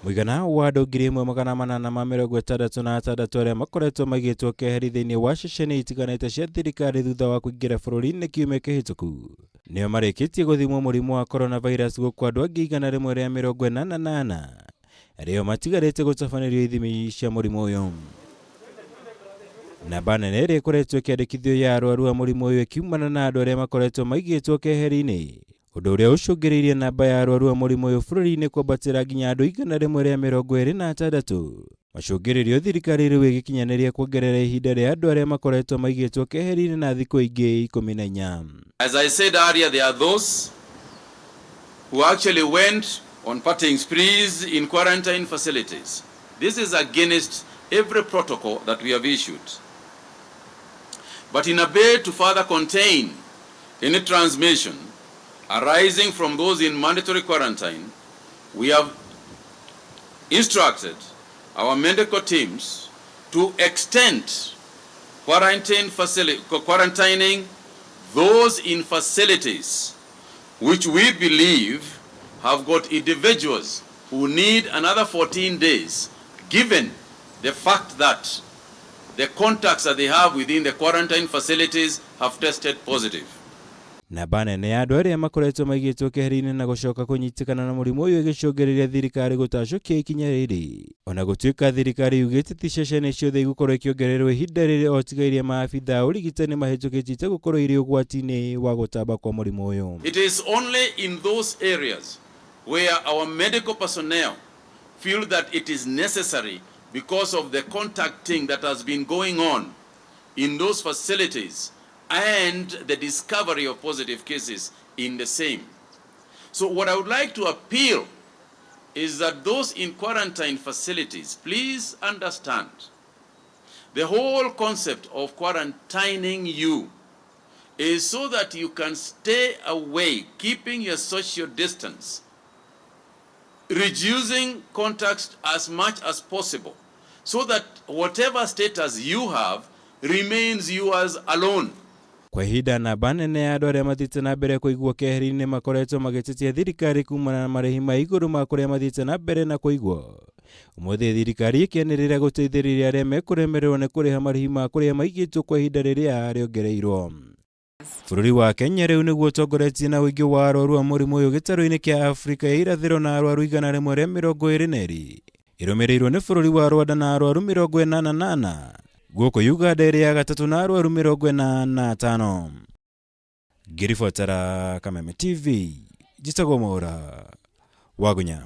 Muigana wa andu 1,866 aria makoretwo maigitwo keheri thiini wa ceceni itiganite cia thirikari thutha wa kuingira bururi-ini kiumia kihituku nio marikitie guthimwo murimu wa coronavirus guku andu angi 188 ario matigarite gutabanirio ithimi cia murimu uyu. Namba nene iria ikoretwo ikiandikithio ya arwaru a murimu uyu kiumana na andu aria makoretwo maigitwo keheri-ini, undu uria ucungiriirie namba ya arwaru a murimu uyu bururi-ini kwambatira nginya andu 126. Macungiririo thirikari riu igikinyaniria kuongerera ihinda ria andu aria makoretwo maigitwo keheri-ini na thiku ingi 14. As I said earlier, there are those who actually went on partying sprees in quarantine facilities. This is against every protocol that we have issued. But in a bid to further contain any transmission arising from those in mandatory quarantine, we have instructed our medical teams to extend quarantining those in facilities which we believe have got individuals who need another 14 days, given the fact that the contacts that they have within the quarantine facilities have tested positive. Namba nene ya andu aria makoretwo maigitwo keheri-ini na gucoka kunyitikana na murimu uyu igicungiriria thirikari gutacukia ikinya riri. Ona gutuika thirikari yugite ti ceceni ciothe igukorwo ikiongererwo ihinda riria otigairie maabitha urigitani mahitukitie gukorwo iri ugwati-ini wa gutamba kwa murimu uyu. It is only in those areas where our medical personnel feel that it is necessary because of the contacting that has been going on in those facilities and the discovery of positive cases in the same. So what I would like to appeal is that those in quarantine facilities, please understand, the whole concept of quarantining you is so that you can stay away, keeping your social distance, reducing contacts as much as possible, so that whatever status you have remains yours alone. Kwa ihinda namba nene ya andu aria mathiite na mbere kuigwo keheri-ini makoretwo magititia thirikari kuumana na marihi ma iguru ma kuria mathiite na mbere na kuigwo. Umuthi thirikari ikianiriria guteithiriria aria mekuremererwo ni kuriha marihi ma kuria maigitwo kwa ihinda riria riongereirwo. Bururi wa Kenya riu niguo utongoretie na wingi wa arwaru a murimu uyu gitaro-ini kia Afrika ya irathiro na arwaru 122 irumirirwo ni bururi wa Rwanda na arwaru 88, guku Uganda iri ya gatatu na arwaru 45. Ngiribotera Kameme TV, njitagwo Mwaura wa Gunya.